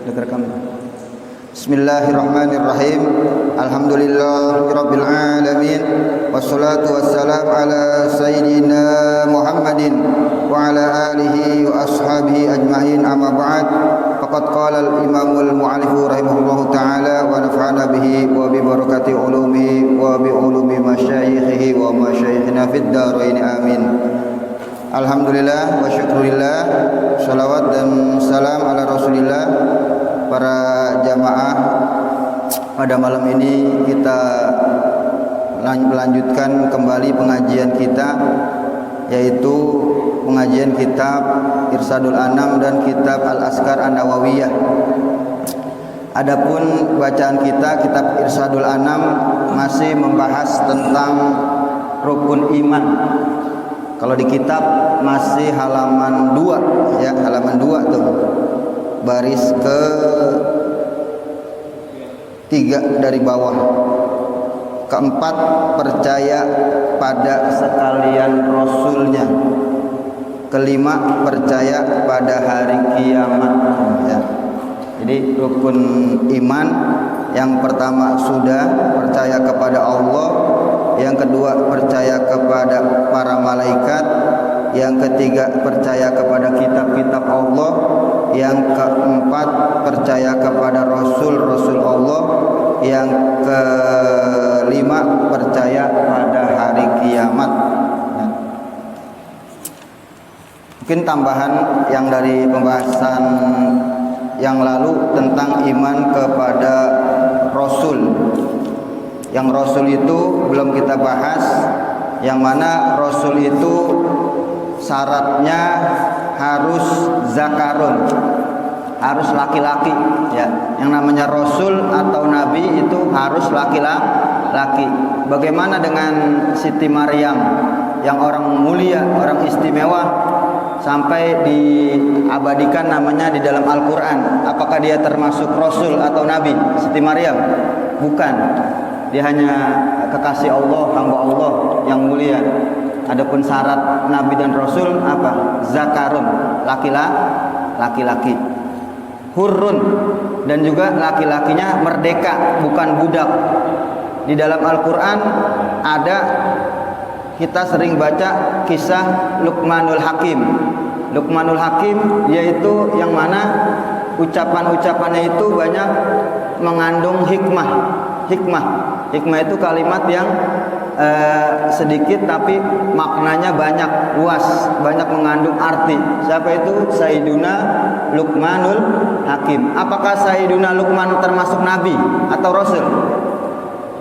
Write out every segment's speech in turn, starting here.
Direkam. Bismillahirrahmanirrahim. Alhamdulillahirabbil alamin. Wassalatu wassalamu ala sayyidina Muhammadin wa ala alihi wa ashabihi ajma'in. Amma ba'd. Faqad qala al-imamul mu'allif rahimahullahu ta'ala wa nafa'ana bihi wa bi barakati ulumihi wa bi ulumi masyayikhihi wa masyayikhina fid dharain amin. Alhamdulillah wa syukurillah, salawat dan salam ala Rasulillah. Para jamaah, pada malam ini kita melanjutkan kembali pengajian kita, yaitu pengajian kitab Irsadul Anam dan kitab Al-Azkar An-Nawawiyah. Adapun bacaan kita, kitab Irsadul Anam masih membahas tentang rukun iman. Kalau di kitab masih halaman 2 ya, halaman 2 tuh. Baris ke 3 dari bawah. Keempat, percaya pada sekalian Rasulnya. Kelima, percaya pada hari kiamat ya. Jadi rukun iman yang pertama sudah percaya kepada Allah, yang kedua percaya kepada para malaikat, yang ketiga percaya kepada kitab-kitab Allah, yang keempat percaya kepada Rasul Allah, yang kelima percaya pada hari kiamat. Mungkin tambahan yang dari pembahasan yang lalu tentang iman kepada Rasul. Yang Rasul itu belum kita bahas, yang mana Rasul itu syaratnya harus zakarun, harus laki-laki ya. Yang namanya Rasul atau Nabi itu harus laki-laki. Bagaimana dengan Siti Maryam yang orang mulia, orang istimewa, sampai diabadikan namanya di dalam Al-Quran? Apakah dia termasuk Rasul atau Nabi? Siti Maryam? Bukan. Dia hanya kekasih Allah, hamba Allah yang mulia. Adapun syarat Nabi dan Rasul apa? Zakarun, laki-laki. Hurrun, dan juga laki-lakinya merdeka, bukan budak. Di dalam Al-Quran ada, kita sering baca kisah Luqmanul Hakim. Luqmanul Hakim yaitu yang mana ucapan-ucapannya itu banyak mengandung hikmah. Hikmah itu kalimat yang sedikit tapi maknanya banyak, luas, banyak mengandung arti. Siapa itu? Sayyiduna Luqmanul Hakim. Apakah Sayyiduna Luqman termasuk Nabi atau Rasul?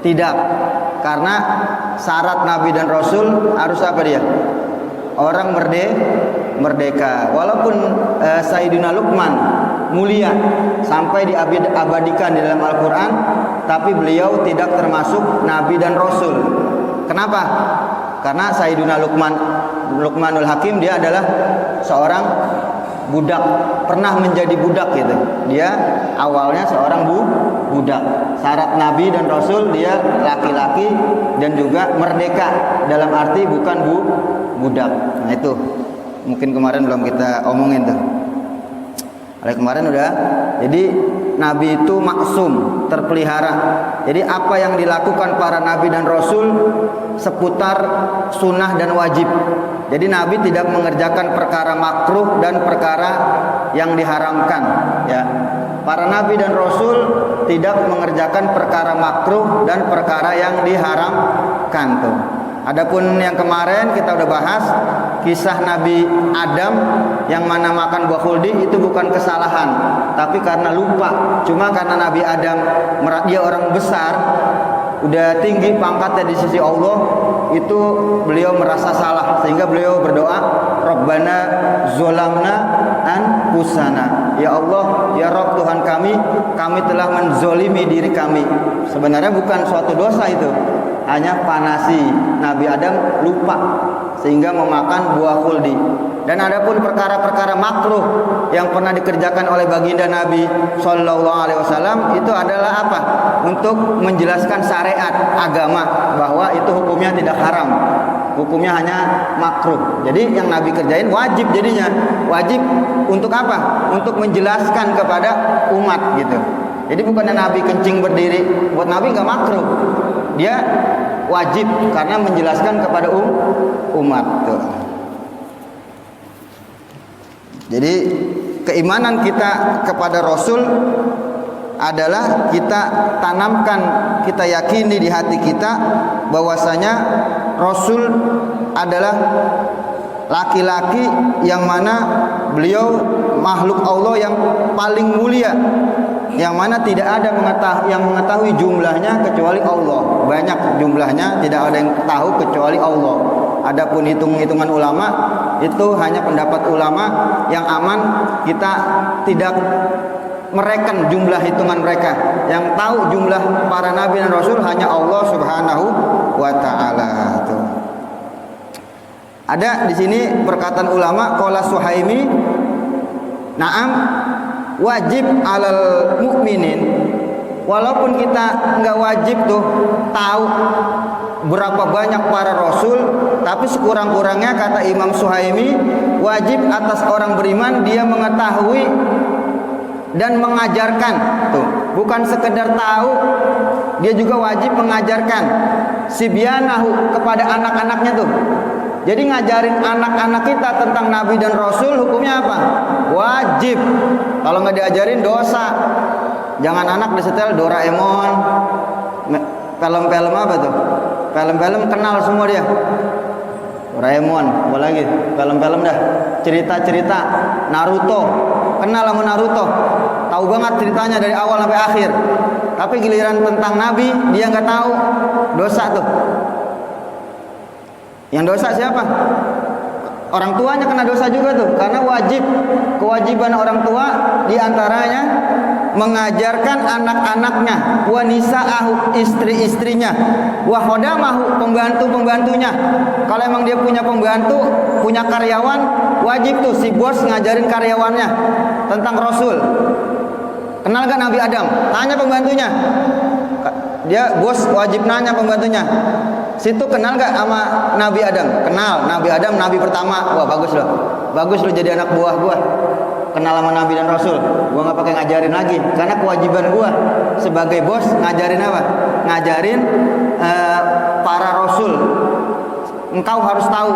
Tidak. Karena syarat Nabi dan Rasul harus apa dia? Orang merdeka. Walaupun Sayyidina Luqman mulia sampai diabadikan di dalam Al-Quran, tapi beliau tidak termasuk Nabi dan Rasul. Kenapa? Karena Sayyidina Luqmanul Hakim dia adalah seorang budak, pernah menjadi budak gitu. Dia awalnya seorang budak. Syarat Nabi dan Rasul dia laki-laki dan juga merdeka, dalam arti bukan budak. Nah itu mungkin kemarin belum kita omongin tuh. Kemarin udah. Jadi Nabi itu maksum, terpelihara. Jadi apa yang dilakukan para Nabi dan Rasul seputar sunnah dan wajib. Jadi Nabi tidak mengerjakan perkara makruh dan perkara yang diharamkan ya. Para Nabi dan Rasul tidak mengerjakan perkara makruh dan perkara yang diharamkan tuh. Adapun yang kemarin kita udah bahas kisah Nabi Adam yang mana makan buah khuldi, itu bukan kesalahan, tapi karena lupa. Cuma karena Nabi Adam dia orang besar, udah tinggi pangkatnya di sisi Allah, itu beliau merasa salah sehingga beliau berdoa, Rabbana zolamna anfusana. Ya Allah, ya Rabb Tuhan kami telah menzolimi diri kami. Sebenarnya bukan suatu dosa itu, hanya panasi. Nabi Adam lupa sehingga memakan buah khuldi. Dan adapun perkara-perkara makruh yang pernah dikerjakan oleh baginda Nabi Sallallahu Alaihi Wasallam itu adalah apa? Untuk menjelaskan syariat agama bahwa itu hukumnya tidak haram. hukumnya hanya makruh. Jadi yang Nabi kerjain wajib jadinya. Wajib untuk apa? Untuk menjelaskan kepada umat gitu. Jadi bukannya Nabi kencing berdiri, buat Nabi nggak makruh. Dia wajib karena menjelaskan kepada umat tuh. Jadi keimanan kita kepada Rasul adalah kita tanamkan, kita yakini di hati kita bahwasanya Rasul adalah laki-laki yang mana beliau makhluk Allah yang paling mulia, yang mana tidak ada yang mengetahui jumlahnya kecuali Allah. Banyak jumlahnya, tidak ada yang tahu kecuali Allah. Adapun hitung-hitungan ulama itu hanya pendapat ulama yang aman, kita tidak mereken jumlah hitungan mereka. Yang tahu jumlah para nabi dan rasul hanya Allah Subhanahu wa taala. Ada di sini perkataan ulama qala Suhaimi, na'am wajib alal mukminin, walaupun kita nggak wajib tuh tahu berapa banyak para rasul, tapi sekurang-kurangnya kata Imam Suhaimi wajib atas orang beriman dia mengetahui dan mengajarkan tuh, bukan sekedar tahu, dia juga wajib mengajarkan sibyanahu kepada anak-anaknya tuh. Jadi ngajarin anak-anak kita tentang Nabi dan Rasul hukumnya apa? Wajib. Kalau nggak diajarin dosa. Jangan anak disetel Doraemon, film-film apa tuh? Film-film kenal semua dia. Doraemon, apa lagi? Film-film dah. Cerita-cerita Naruto, kenal sama Naruto. Tahu banget ceritanya dari awal sampai akhir. Tapi giliran tentang Nabi dia nggak tahu. Dosa tuh. Yang dosa siapa? Orang tuanya kena dosa juga tuh, karena kewajiban orang tua diantaranya mengajarkan anak-anaknya, wa nisa'ahu, istri-istrinya, wa khodamahu, pembantu-pembantunya. Kalau emang dia punya pembantu, punya karyawan, wajib tuh si bos ngajarin karyawannya tentang Rasul. Kenal gak Nabi Adam? Tanya pembantunya. Dia bos wajib nanya pembantunya, situ kenal gak sama Nabi Adam? Kenal. Nabi Adam nabi pertama. Wah bagus loh, bagus lo jadi anak buah gua, kenal sama Nabi dan Rasul. Gua nggak pakai ngajarin lagi, karena kewajiban gua sebagai bos ngajarin apa? Ngajarin para Rasul. Engkau harus tahu,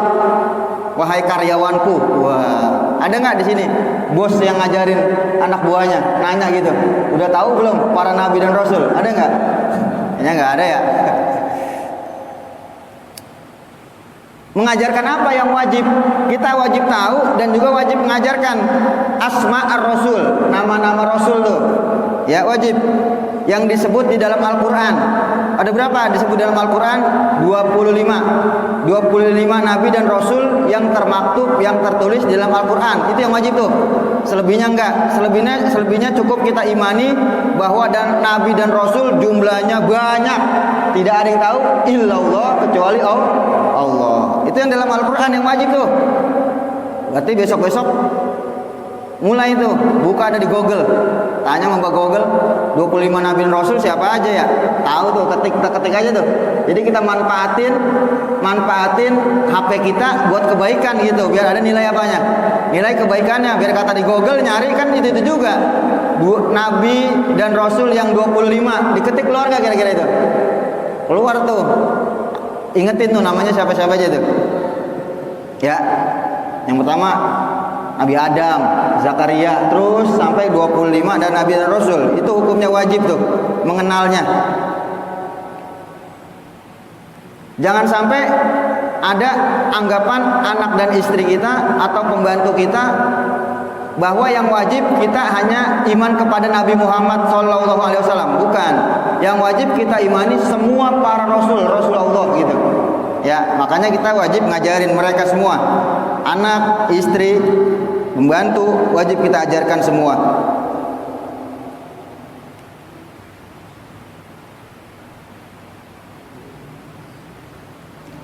wahai karyawanku. Wah, ada nggak di sini bos yang ngajarin anak buahnya? Nanya gitu, udah tahu belum para Nabi dan Rasul? Ada nggak? Kayaknya nggak ada ya. Mengajarkan apa yang wajib? Kita wajib tahu dan juga wajib mengajarkan asma ar-rasul, nama-nama rasul tuh. Ya wajib. Yang disebut di dalam Al-Qur'an. Ada berapa disebut dalam Al-Qur'an? 25. 25 nabi dan rasul yang termaktub, yang tertulis di dalam Al-Qur'an. Itu yang wajib tuh. Selebihnya enggak. Selebihnya cukup kita imani bahwa dan nabi dan rasul jumlahnya banyak. Tidak ada yang tahu illallah kecuali Allah. Itu yang dalam Al-Quran yang wajib tuh. Berarti besok-besok mulai tuh buka, ada di Google. Tanya sama Google 25 Nabi dan Rasul siapa aja ya. Tahu tuh, ketik aja tuh. Jadi kita manfaatin HP kita buat kebaikan gitu, biar ada nilai apanya? Nilai kebaikannya, biar kata di Google nyari kan itu juga. Nabi dan Rasul yang 25 diketik keluar gak kira-kira itu? Keluar tuh. Ingetin tuh namanya siapa-siapa aja tuh. Ya. Yang pertama Nabi Adam, Zakaria, terus sampai 25 dan Nabi dan Rasul. Itu hukumnya wajib tuh mengenalnya. Jangan sampai ada anggapan anak dan istri kita atau pembantu kita bahwa yang wajib kita hanya iman kepada Nabi Muhammad SAW. Bukan. Yang wajib kita imani semua para rasul Allah gitu. Ya, makanya kita wajib ngajarin mereka semua. Anak, istri, pembantu wajib kita ajarkan semua.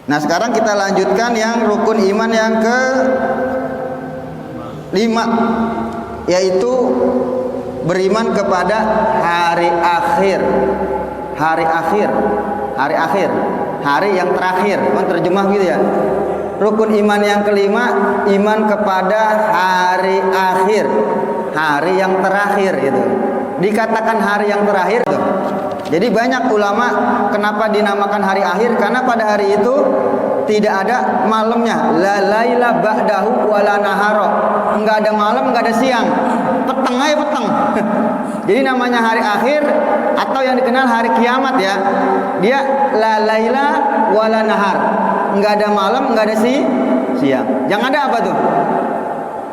Nah, sekarang kita lanjutkan yang rukun iman yang ke 5, yaitu beriman kepada hari akhir. hari yang terakhir. Terjemah gitu ya. Rukun iman yang kelima, iman kepada hari akhir, hari yang terakhir itu. Dikatakan hari yang terakhir itu. Jadi banyak ulama kenapa dinamakan hari akhir, karena pada hari itu tidak ada malamnya, la laila ba'dahu wala nahara. Enggak ada malam, enggak ada siang. Peteng aja peteng. Jadi namanya hari akhir atau yang dikenal hari kiamat ya. Dia la laila wala nahar. Enggak ada malam, enggak ada siang. Yang ada apa tuh?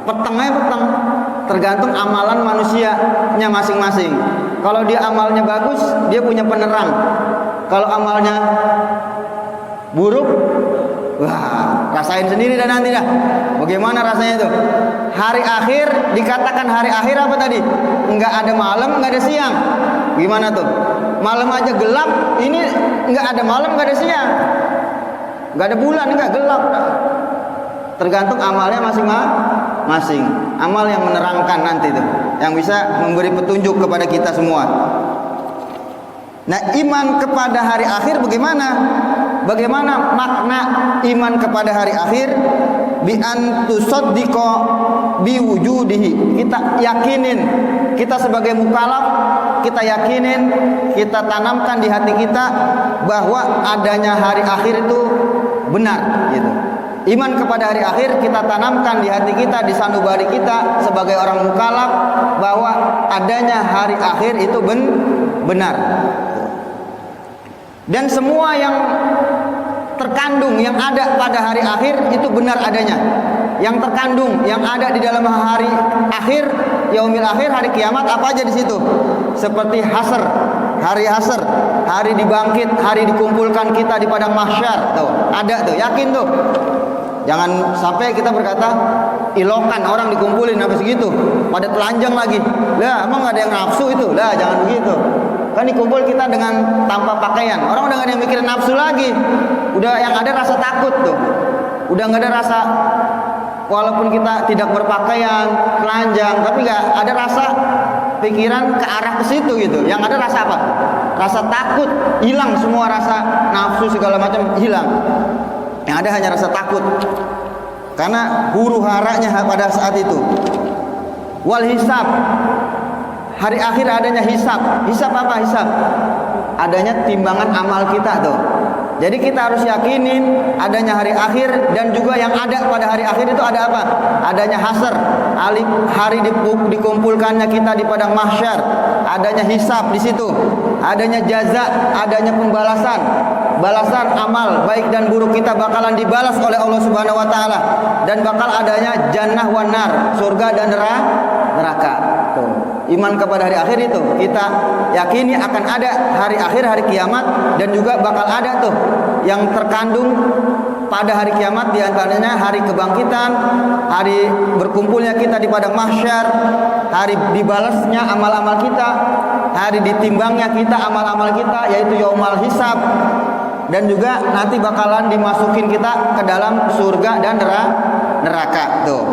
Peteng aja peteng. Tergantung amalan manusianya masing-masing. Kalau dia amalnya bagus, dia punya penerang. Kalau amalnya buruk, wah, rasain sendiri dan nanti dah. Bagaimana rasanya itu? Hari akhir, dikatakan hari akhir apa tadi? Enggak ada malam, enggak ada siang. Gimana tuh? Malam aja gelap, ini enggak ada malam, enggak ada siang. Enggak ada bulan, enggak gelap. Tergantung amalnya masing-masing. Amal yang menerangkan nanti tuh, yang bisa memberi petunjuk kepada kita semua. Nah, iman kepada hari akhir bagaimana? Bagaimana makna iman kepada hari akhir? Bi an tusaddiqa bi wujudihi. Kita yakinin, kita sebagai mukallaf, kita yakinin, kita tanamkan di hati kita bahwa adanya hari akhir itu benar gitu. Iman kepada hari akhir kita tanamkan di hati kita, di sanubari kita sebagai orang mukallaf, bahwa adanya hari akhir itu benar. Dan semua yang terkandung yang ada pada hari akhir itu benar adanya. Yang terkandung yang ada di dalam hari akhir, yaumil akhir, hari kiamat, apa aja di situ? Seperti hasr, hari hasr, hari dibangkit, hari dikumpulkan kita di padang mahsyar, tuh ada tuh, yakin tuh. Jangan sampai kita berkata ilokan, orang dikumpulin sampai segitu, pada telanjang lagi. Lah, emang gak ada yang nafsu itu? Lah, jangan begitu. Kan dikumpul kita dengan tanpa pakaian. Orang udah gak ada yang mikirin nafsu lagi. Udah yang ada rasa takut tuh. Udah gak ada rasa, walaupun kita tidak berpakaian, telanjang, tapi gak ada rasa pikiran ke arah ke situ gitu. Yang ada rasa apa? Rasa takut, hilang semua rasa nafsu segala macam hilang. Yang ada hanya rasa takut, karena huru haranya pada saat itu. Wal hisab, hari akhir adanya hisab. Hisab apa hisab? Adanya timbangan amal kita tuh. Jadi kita harus yakinin adanya hari akhir, dan juga yang ada pada hari akhir itu ada apa? Adanya hasr, hari dikumpulkannya kita di padang mahsyar, adanya hisab di situ, adanya jaza, adanya pembalasan, balasan amal baik dan buruk kita bakalan dibalas oleh Allah Subhanahu wa taala, dan bakal adanya jannah wan nar, surga dan neraka. Tuh. Iman kepada hari akhir itu kita yakini akan ada hari akhir, hari kiamat, dan juga bakal ada tuh yang terkandung pada hari kiamat, di antaranya hari kebangkitan, hari berkumpulnya kita di padang mahsyar, hari dibalasnya amal-amal kita, hari ditimbangnya kita amal-amal kita, yaitu yaumal hisab, dan juga nanti bakalan dimasukin kita ke dalam surga dan neraka tuh.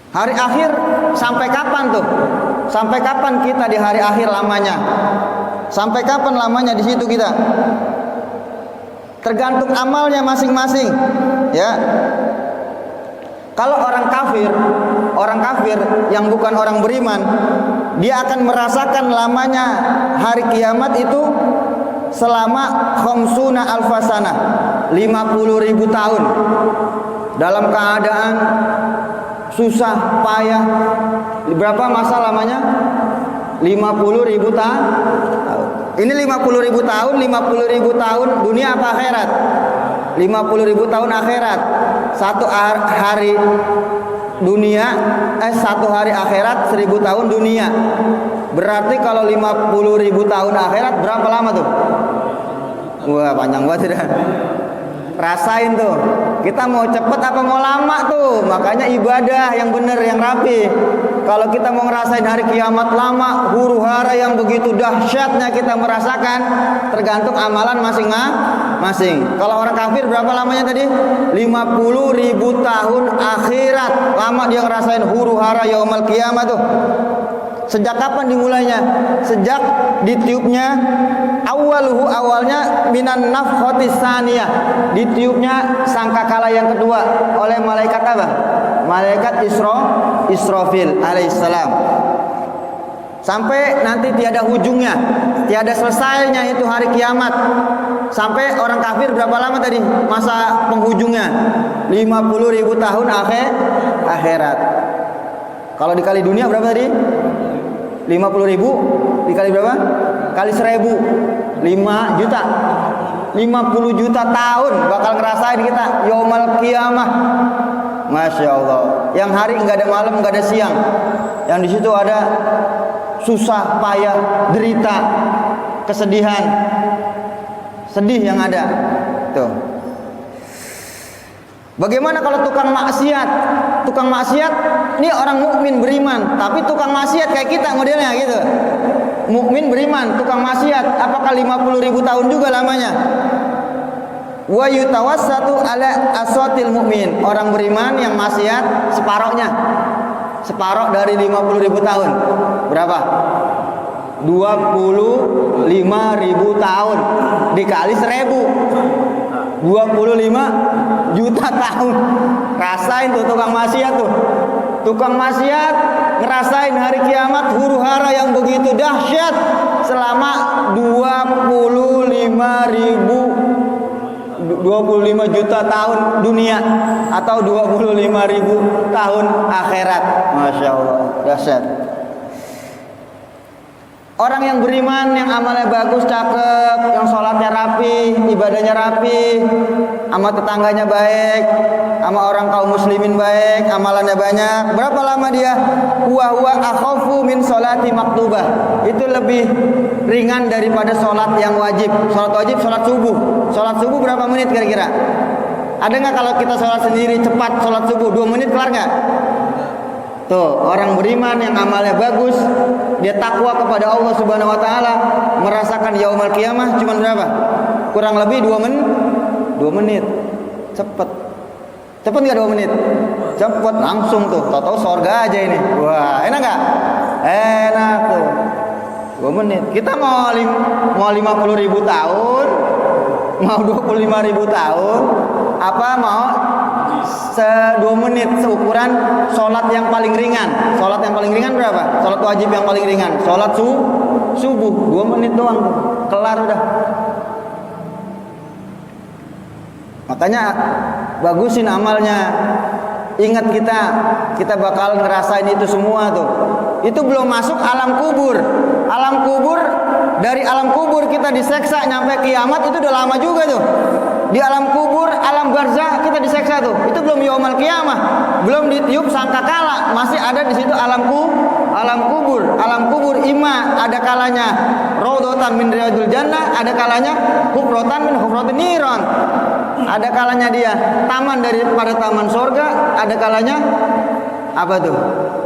Hari akhir sampai kapan tuh? Sampai kapan kita di hari akhir lamanya? Sampai kapan lamanya di situ kita? Tergantung amalnya masing-masing, ya. Kalau orang kafir yang bukan orang beriman, dia akan merasakan lamanya hari kiamat itu selama khamsuna alfasana, 50.000 tahun, dalam keadaan susah payah. Berapa masa lamanya? 50.000 tahun. Ini 50.000 tahun, 50.000 tahun dunia apa akhirat? 50.000 tahun akhirat. Satu hari dunia, satu hari akhirat 1000 tahun dunia. Berarti kalau 50.000 tahun akhirat berapa lama tuh? Wah, panjang banget sudah. Rasain tuh. Kita mau cepet apa mau lama tuh? Makanya ibadah yang benar, yang rapi. Kalau kita mau ngerasain hari kiamat lama, huru hara yang begitu dahsyatnya kita merasakan, tergantung amalan masing-masing. Kalau orang kafir berapa lamanya tadi? 50.000 tahun akhirat. Lama dia ngerasain huru hara yaumal kiamat tuh. Sejak kapan dimulainya? Sejak ditiupnya awalnya minan nafkhatis tsaniyah, ditiupnya sangkakala yang kedua oleh malaikat apa? Malaikat Israfil alaihissalam. Sampai nanti tiada ujungnya, tiada selesainya itu hari kiamat. Sampai orang kafir berapa lama tadi masa penghujungnya? 50.000 tahun akhirat. Kalau dikali dunia berapa tadi? 50.000 dikali berapa? Kali 1.000, 5 juta. 50 juta tahun bakal ngerasain kita yaumul kiamah. Masya Allah. Yang hari enggak ada malam, enggak ada siang. Yang di situ ada susah, payah, derita, kesedihan, sedih yang ada. Tuh. Bagaimana kalau tukang maksiat? Tukang maksiat ini orang mukmin beriman, tapi tukang maksiat kayak kita modelnya gitu. Mukmin beriman, tukang maksiat, apakah 50.000 tahun juga lamanya? Wa yutawassatu ala aswatil mukmin. Orang beriman yang maksiat separohnya. Separoh dari 50.000 tahun. Berapa? 25.000 tahun dikali 1.000. 25 juta tahun. Rasain tuh tukang maksiat tuh. Tukang maksiat ngerasain hari kiamat huru hara yang begitu dahsyat selama 25 juta tahun dunia atau 25.000 tahun akhirat. Masya Allah, dahsyat. Orang yang beriman, yang amalnya bagus, cakep, yang sholatnya rapi, ibadahnya rapi, sama tetangganya baik, sama orang kaum muslimin baik, amalannya banyak. Berapa lama dia? Huwa akhafu min sholati maktubah. Itu lebih ringan daripada sholat yang wajib. Sholat wajib, sholat subuh. Sholat subuh berapa menit kira-kira? Ada nggak kalau kita sholat sendiri cepat sholat subuh 2 menit kelar nggak? Tuh, orang beriman yang amalnya bagus, dia takwa kepada Allah Subhanahu wa taala, merasakan yaumul qiyamah cuma berapa? Kurang lebih 2 menit. Cepet. Cepet enggak 2 menit? Cepet, langsung tuh. Tahu-tahu surga aja ini. Wah, enak enggak? Enak tuh. 2 menit. Kita mau 50.000 tahun, mau 25.000 tahun, apa mau 2 menit seukuran sholat yang paling ringan. Sholat yang paling ringan berapa? Sholat wajib yang paling ringan. Sholat subuh 2 menit doang, kelar udah. Makanya bagusin amalnya. Ingat kita bakal ngerasain itu semua tuh. Itu belum masuk alam kubur. Alam kubur, dari alam kubur kita diseksa nyampe kiamat itu udah lama juga tuh. Di alam kubur, alam barzah kita diseksa tuh. Itu belum yaumul qiyamah, belum ditiup sangkakala, masih ada di situ alam kubur. Alam kubur ada kalanya raudhatan min riyadil jannah, ada kalanya hufratan min hufratin niran. Ada kalanya dia taman daripada taman surga, ada kalanya apa tuh?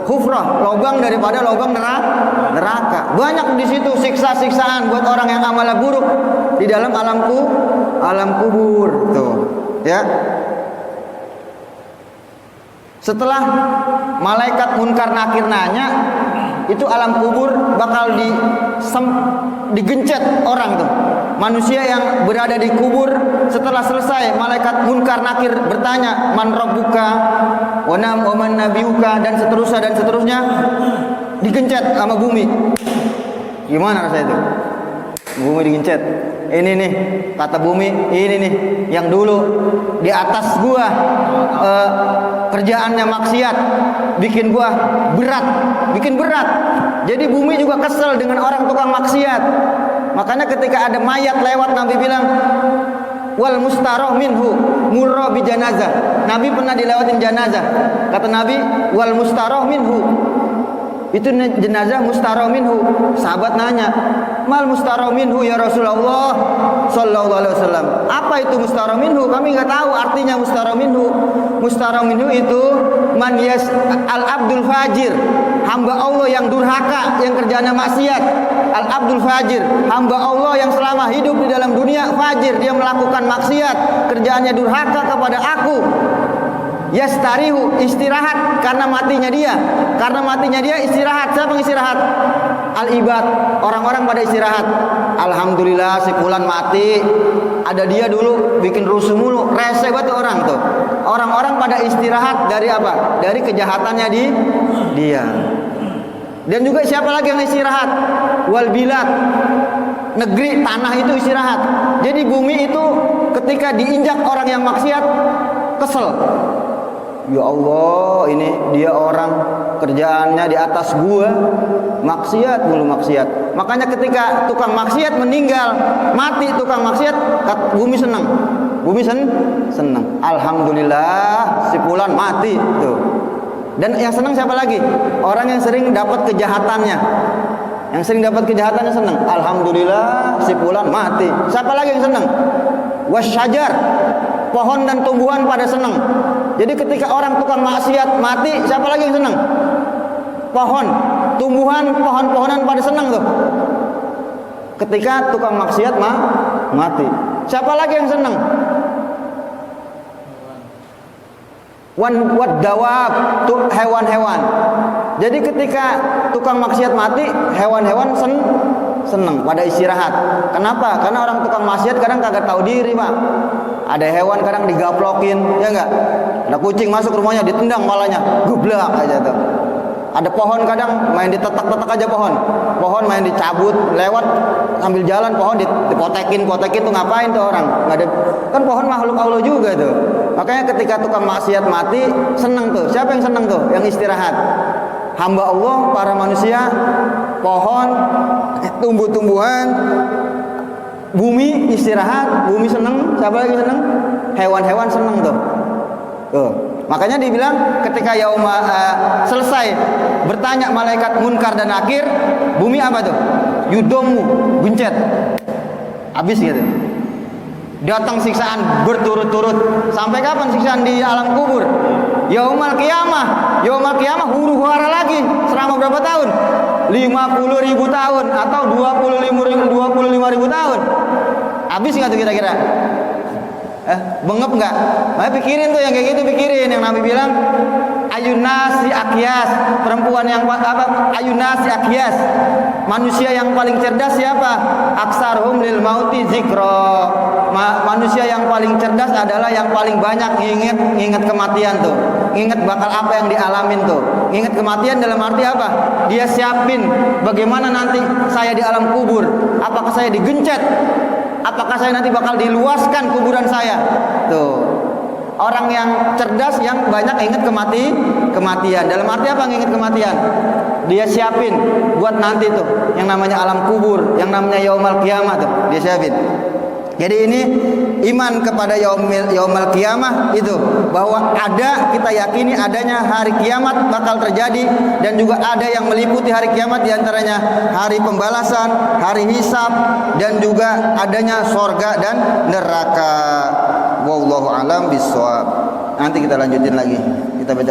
Hufrah, lubang daripada lubang neraka. Banyak di situ siksa-siksaan buat orang yang amalnya buruk di dalam alam kubur tuh, ya. Setelah malaikat munkar nakir nanya, itu alam kubur bakal digencet orang tuh. Manusia yang berada di kubur setelah selesai malaikat munkar nakir bertanya, man rabbuka wa man nabiyuka, dan seterusnya digencet sama bumi. Gimana rasanya itu? Bumi digencet. Ini nih kata bumi, ini nih yang dulu di atas gua kerjaannya maksiat, bikin berat. Jadi bumi juga kesel dengan orang tukang maksiat. Makanya ketika ada mayat lewat, Nabi bilang wal mustaroh minhu murra bi janazah. Nabi pernah dilewatin janazah. Kata Nabi wal mustaroh minhu, itu jenazah mustaroh minhu. Sahabat nanya, mal mustaroh minhu ya Rasulullah sallallahu alaihi wasallam. Apa itu mustaroh minhu? Kami nggak tahu artinya mustaroh minhu. Mustaroh minhu itu man yas al abdul fajir, hamba Allah yang durhaka, yang kerjanya maksiat. Al abdul fajir, hamba Allah yang selama hidup di dalam dunia fajir, dia melakukan maksiat, kerjaannya durhaka kepada aku. Yastarihu, istirahat karena matinya dia. Karena matinya dia istirahat. Siapa yang istirahat? Al-ibad, orang-orang pada istirahat. Alhamdulillah si fulan mati. Ada dia dulu bikin rusuh mulu, rese banget orang tuh. Orang-orang pada istirahat dari apa? Dari kejahatannya dia. Dan juga siapa lagi yang istirahat? Wal bilad, negeri, tanah itu istirahat. Jadi bumi itu ketika diinjak orang yang maksiat, kesel. Ya Allah, ini dia orang kerjaannya di atas gua, maksiat mulu maksiat. Makanya ketika tukang maksiat meninggal, mati tukang maksiat, bumi senang. Bumi senang. Alhamdulillah si fulan mati tuh. Dan yang senang siapa lagi? Orang yang sering dapat kejahatannya. Yang sering dapat kejahatannya senang. Alhamdulillah si fulan mati. Siapa lagi yang senang? Wasyajar, pohon dan tumbuhan pada senang. Jadi ketika orang tukang maksiat mati, siapa lagi yang senang? Pohon, tumbuhan, pohon-pohonan pada senang tuh. Ketika tukang maksiat mati, siapa lagi yang senang? Wadawab, tuh hewan-hewan. Jadi ketika tukang maksiat mati, hewan-hewan senang pada istirahat. Kenapa? Karena orang tukang maksiat kadang kagak tahu diri, Pak. Ada hewan kadang digaplokin, ya enggak? Ada kucing masuk rumahnya ditendang malahnya, gublak aja tuh. Ada pohon kadang main ditetak-tetak aja pohon. Pohon main dicabut, lewat sambil jalan pohon dipotekin tuh ngapain tuh orang? Enggak ada, kan pohon makhluk Allah juga tuh. Makanya ketika tukang maksiat mati, senang tuh. Siapa yang senang tuh? Yang istirahat. Hamba Allah, para manusia, pohon, tumbuh-tumbuhan, bumi istirahat, bumi senang. Siapa lagi senang? Hewan-hewan senang tuh. Makanya dibilang ketika selesai bertanya malaikat munkar dan nakir, bumi apa tuh? Yudomu, guncet, habis gitu. Datang siksaan berturut-turut. Sampai kapan siksaan di alam kubur? Yaumal qiyamah huru hara lagi selama berapa tahun? 50.000 tahun atau 25.000 tahun. Habis nggak tuh kira-kira? Bengep nggak? Makanya pikirin tuh yang kayak gitu, pikirin yang Nabi bilang ayunasi akyas, perempuan yang apa? Ayunasi akyas, manusia yang paling cerdas siapa? Aksaruhum lil mauti zikro. Manusia yang paling cerdas adalah yang paling banyak nginget kematian tuh, nginget bakal apa yang dialamin tuh. Nginget kematian dalam arti apa? Dia siapin bagaimana nanti saya di alam kubur, apakah saya digencet? Apakah saya nanti bakal diluaskan kuburan saya? Tuh. Orang yang cerdas yang banyak ingat kematian. Dalam arti apa nginget kematian? Dia siapin buat nanti tuh yang namanya alam kubur, yang namanya yaumal qiyamah tuh, dia siapin. Jadi ini iman kepada yaumal qiyamah itu, bahwa kita yakini adanya hari kiamat bakal terjadi, dan juga ada yang meliputi hari kiamat diantaranya hari pembalasan, hari hisab, dan juga adanya sorga dan neraka. Wallahu alam bishawab. Nanti kita lanjutin lagi. Kita baca